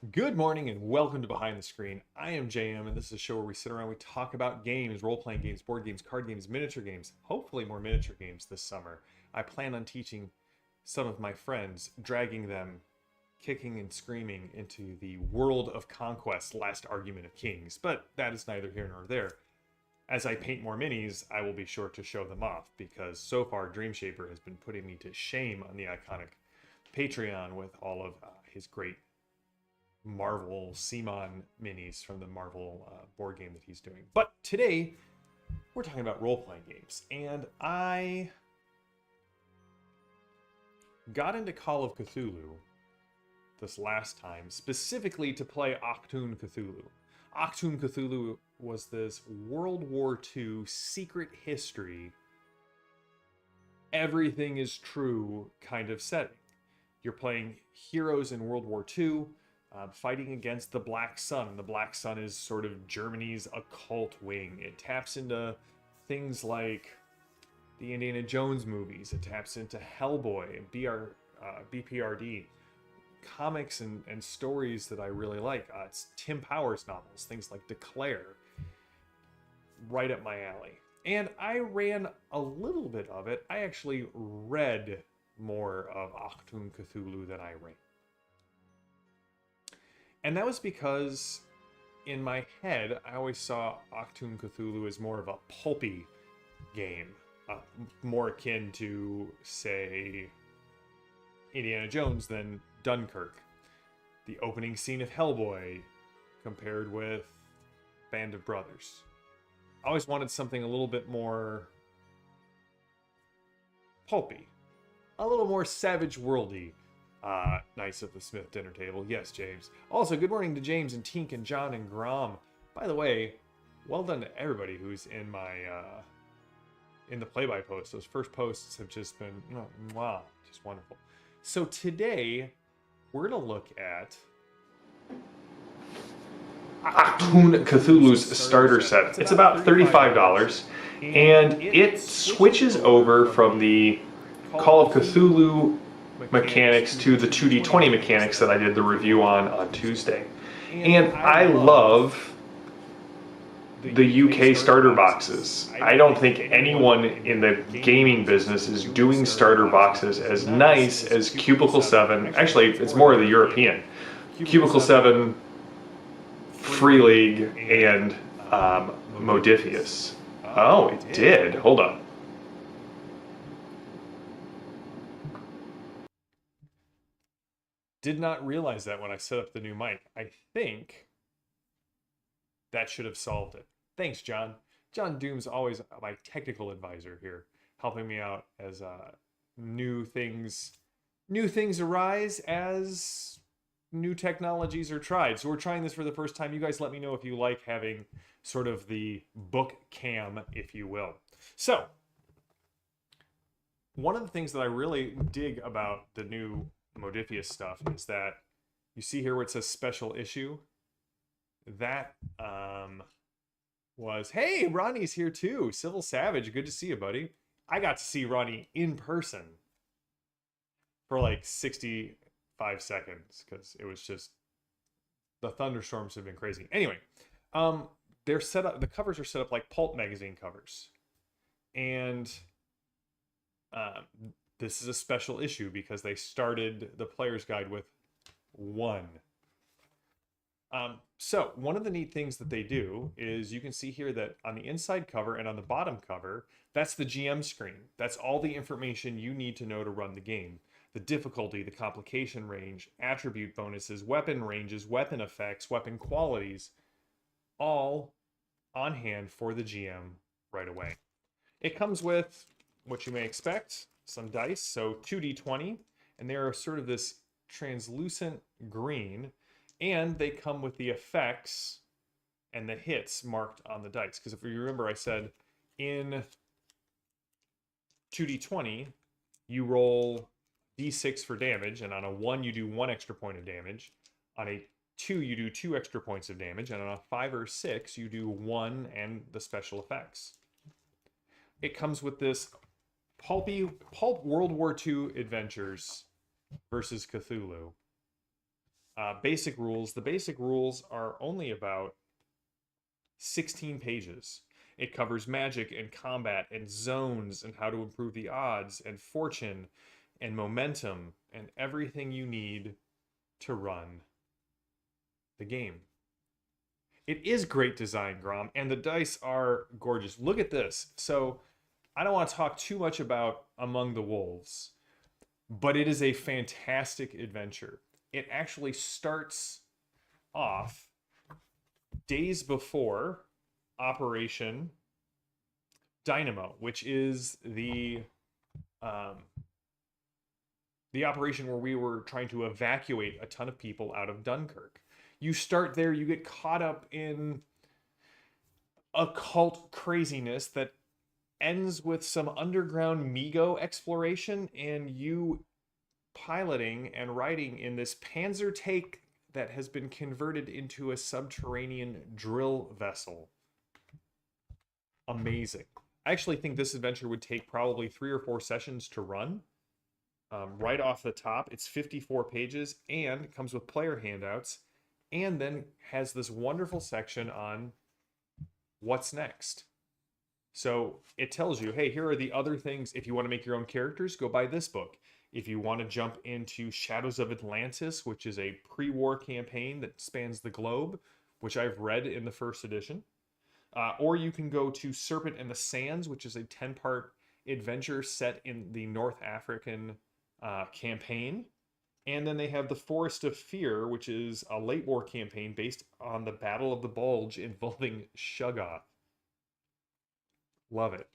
Good morning and welcome to Behind the Screen. I am JM and this is a show where we sit around, we talk about games, role-playing games, board games, card games, miniature games, hopefully more miniature games this summer. I plan on teaching some of my friends, dragging them kicking and screaming into the world of conquest, last argument of kings, but that is neither here nor there. As I paint more minis, I will be sure to show them off because so far Dreamshaper has been putting me to shame on the iconic Patreon with all of his great Marvel Simon minis from the Marvel board game that he's doing. But today, we're talking about role-playing games. And I got into Call of Cthulhu this last time, specifically to play Achtung Cthulhu. Achtung Cthulhu was this World War II secret history, everything is true kind of setting. You're playing heroes in World War II, fighting against the Black Sun. The Black Sun is sort of Germany's occult wing. It taps into things like the Indiana Jones movies. It taps into Hellboy and BPRD. Comics and stories that I really like. It's Tim Powers novels, things like Declare. Right up my alley. And I ran a little bit of it. I actually read more of Achtung Cthulhu than I ran. And that was because in my head, I always saw Achtung Cthulhu as more of a pulpy game, more akin to, say, Indiana Jones than Dunkirk. The opening scene of Hellboy compared with Band of Brothers. I always wanted something a little bit more pulpy, a little more Savage Worldy. Nice at the Smith dinner table. Yes, James. Also, good morning to James and Tink and John and Grom. By the way, well done to everybody who's in my in the play-by post. Those first posts have just been wow, just wonderful. So today we're gonna look at Achtung Cthulhu's starter set. It's about $35, and it switches over from the Call of Cthulhu mechanics to the 2D20 mechanics that I did the review on Tuesday. And I love the UK starter boxes. I don't think anyone in the gaming business is doing starter boxes as nice as Cubicle 7. Actually, it's more of the European. Cubicle 7, Free League, and Modifius. Oh, it did. Hold on. Did not realize that when I set up the new mic. I think that should have solved it. Thanks, John. John Doom's always my technical advisor here, helping me out as new things arise as new technologies are tried. So we're trying this for the first time. You guys let me know if you like having sort of the book cam, if you will. So one of the things that I really dig about the new Modifius stuff is that you see here where it says special issue. That was, hey, Ronnie's here too. Civil Savage, good to see you, buddy. I got to see Ronnie in person for like 65 seconds because it was just, the thunderstorms have been crazy. Anyway, they're set up, the covers are set up like pulp magazine covers. And this is a special issue because they started the player's guide with one. So one of the neat things that they do is you can see here that on the inside cover and on the bottom cover, that's the GM screen. That's all the information you need to know to run the game. The difficulty, the complication range, attribute bonuses, weapon ranges, weapon effects, weapon qualities, all on hand for the GM right away. It comes with what you may expect, some dice, so 2d20, and they are sort of this translucent green, and they come with the effects and the hits marked on the dice. Because if you remember, I said in 2d20, you roll d6 for damage, and on a 1, you do 1 extra point of damage. On a 2, you do 2 extra points of damage, and on a 5 or 6, you do 1 and the special effects. It comes with this pulp World War II adventures versus Cthulhu. Basic rules. The basic rules are only about 16 pages. It covers magic and combat and zones and how to improve the odds and fortune and momentum and everything you need to run the game. It is great design, Grom, and the dice are gorgeous. Look at this. So I don't want to talk too much about Among the Wolves, but it is a fantastic adventure. It actually starts off days before Operation Dynamo, which is the operation where we were trying to evacuate a ton of people out of Dunkirk. You start there, you get caught up in occult craziness that ends with some underground Migo exploration and you piloting and riding in this Panzer tank that has been converted into a subterranean drill vessel. Amazing. I actually think this adventure would take probably 3 or 4 sessions to run. Right off the top, it's 54 pages and it comes with player handouts and then has this wonderful section on what's next. So it tells you, hey, here are the other things. If you want to make your own characters, go buy this book. If you want to jump into Shadows of Atlantis, which is a pre-war campaign that spans the globe, which I've read in the first edition. Or you can go to Serpent and the Sands, which is a 10-part adventure set in the North African campaign. And then they have The Forest of Fear, which is a late war campaign based on the Battle of the Bulge involving Shuggoth. Love it.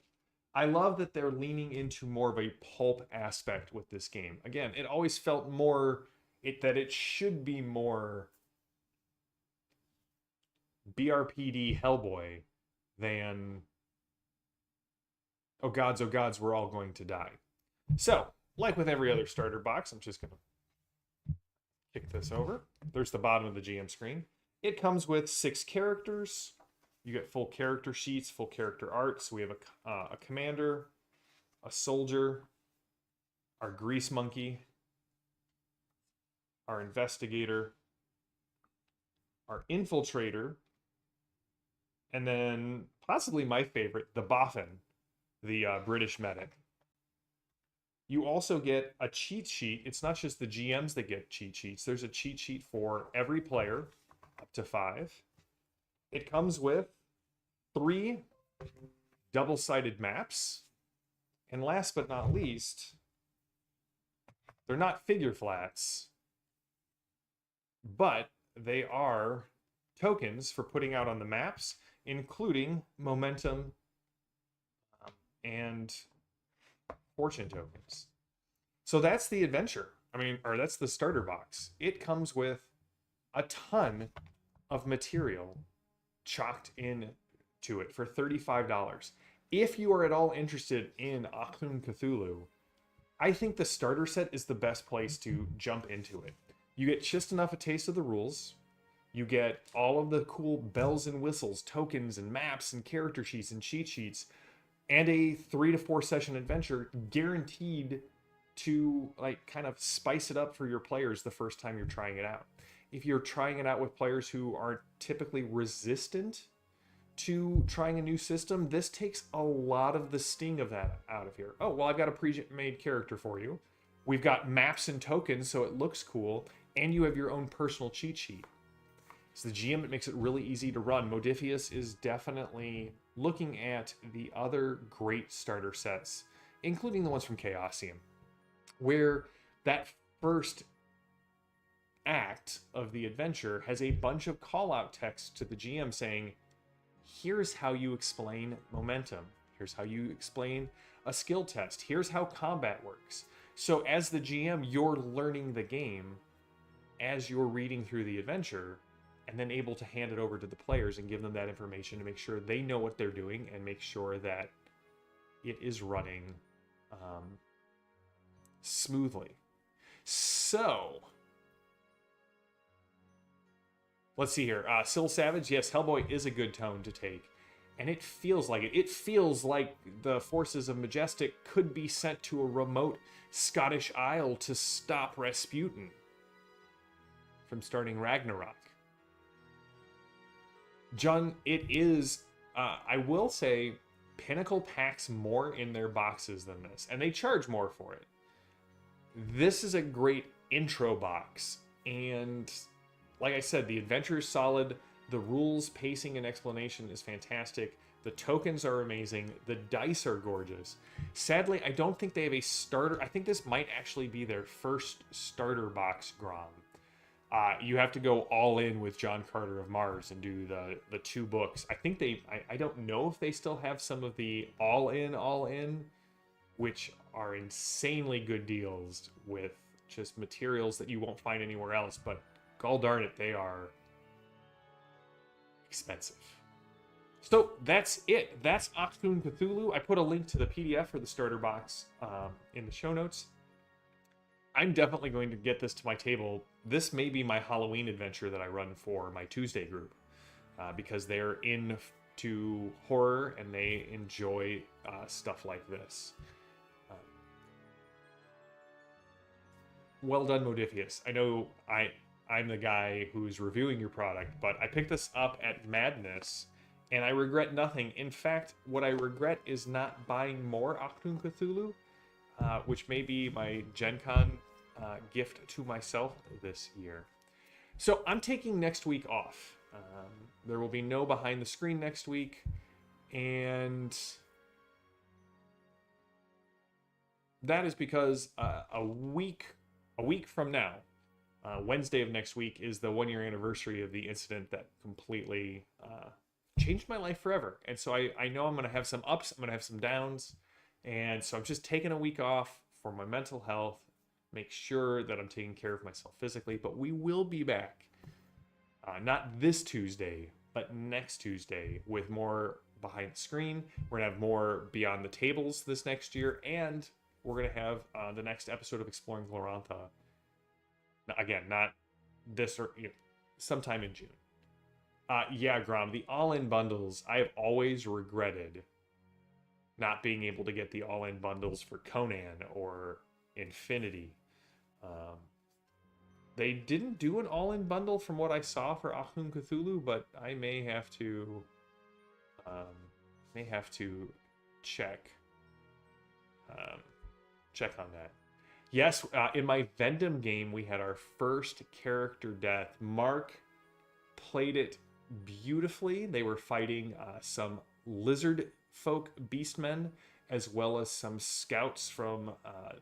I love that they're leaning into more of a pulp aspect with this game. Again, it always felt more that it should be more BRPD Hellboy than oh gods, we're all going to die. So, like with every other starter box, I'm just going to kick this over. There's the bottom of the GM screen. It comes with 6 characters. You get full character sheets, full character art. So we have a commander, a soldier, our grease monkey, our investigator, our infiltrator, and then possibly my favorite, the Boffin, the British medic. You also get a cheat sheet. It's not just the GMs that get cheat sheets. There's a cheat sheet for every player, up to 5. It comes with 3 double-sided maps. And last but not least, they're not figure flats, but they are tokens for putting out on the maps, including momentum and fortune tokens. So that's the adventure. Or that's the starter box. It comes with a ton of material chalked in to it for $35. If you are at all interested in Achtung Cthulhu, I think the starter set is the best place to jump into it. You get just enough a taste of the rules. You get all of the cool bells and whistles, tokens and maps and character sheets and cheat sheets, and a 3 to 4 session adventure guaranteed to kind of spice it up for your players the first time you're trying it out. If you're trying it out with players who are typically resistant to trying a new system, this takes a lot of the sting of that out of here. Oh, well, I've got a pre-made character for you. We've got maps and tokens, so it looks cool, and you have your own personal cheat sheet. So the GM, it makes it really easy to run. Modifius is definitely looking at the other great starter sets, including the ones from Chaosium, where that first act of the adventure has a bunch of call-out text to the GM saying, here's how you explain momentum. Here's how you explain a skill test. Here's how combat works. So as the GM, you're learning the game as you're reading through the adventure, and then able to hand it over to the players and give them that information to make sure they know what they're doing and make sure that it is running smoothly. So, let's see here. Syl Savage, yes, Hellboy is a good tone to take. And it feels like it. It feels like the forces of Majestic could be sent to a remote Scottish isle to stop Rasputin. from starting Ragnarok. John, it is, I will say, Pinnacle packs more in their boxes than this, and they charge more for it. This is a great intro box, and like I said, the adventure is solid, the rules, pacing, and explanation is fantastic, the tokens are amazing, the dice are gorgeous. Sadly, I don't think they have a starter. I think this might actually be their first starter box, Grom. You have to go all in with John Carter of Mars and do the 2 books. I think I don't know if they still have some of the all in, which are insanely good deals with just materials that you won't find anywhere else, but gall darn it, they are expensive. So that's it. That's Achtung Cthulhu. I put a link to the PDF for the starter box in the show notes. I'm definitely going to get this to my table. This may be my Halloween adventure that I run for my Tuesday group because they're into horror and they enjoy stuff like this. Well done, Modifius. I know I'm the guy who's reviewing your product, but I picked this up at Madness, and I regret nothing. In fact, what I regret is not buying more Achtung Cthulhu, which may be my Gen Con gift to myself this year. So I'm taking next week off. There will be no behind the screen next week, and that is because a week from now, Wednesday of next week, is the 1-year anniversary of the incident that completely changed my life forever. And so I know I'm going to have some ups, I'm going to have some downs, and so I'm just taking a week off for my mental health, make sure that I'm taking care of myself physically, but we will be back. Not this Tuesday, but next Tuesday with more behind the screen. We're going to have more beyond the tables this next year, and we're going to have the next episode of Exploring Glorantha. Again, not this or sometime in June. Yeah, Grom, the all-in bundles, I've always regretted not being able to get the all-in bundles for Conan or Infinity. They didn't do an all-in bundle from what I saw for Achtung Cthulhu, but I may have to check on that. Yes, in my Vendom game, we had our first character death. Mark played it beautifully. They were fighting some lizard folk beastmen, as well as some scouts from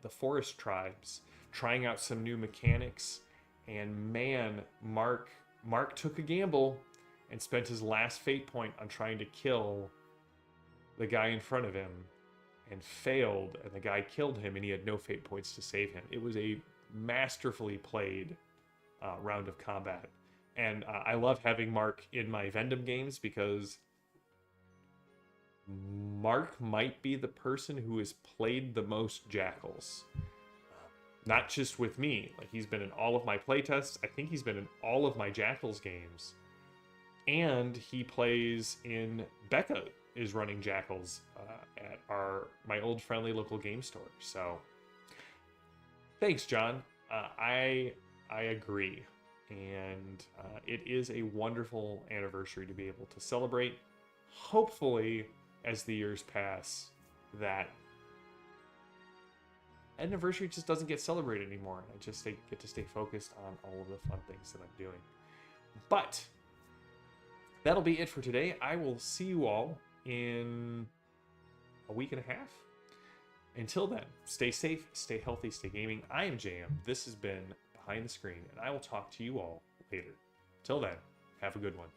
the forest tribes, trying out some new mechanics. And man, Mark took a gamble and spent his last fate point on trying to kill the guy in front of him, and failed, and the guy killed him, and he had no fate points to save him. It was a masterfully played round of combat. And I love having Mark in my Vendom games because Mark might be the person who has played the most Jackals. Not just with me. Like, he's been in all of my playtests. I think he's been in all of my Jackals games. And he plays in Becca is running Jackals at my old friendly local game store. So thanks, John. I agree, and it is a wonderful anniversary to be able to celebrate. Hopefully, as the years pass, that anniversary just doesn't get celebrated anymore, and I just get to stay focused on all of the fun things that I'm doing. But that'll be it for today. I will see you all in a week and a half. Until then, stay safe, stay healthy, stay gaming. I am JM. This has been Behind the Screen, and I will talk to you all later. Till then, have a good one.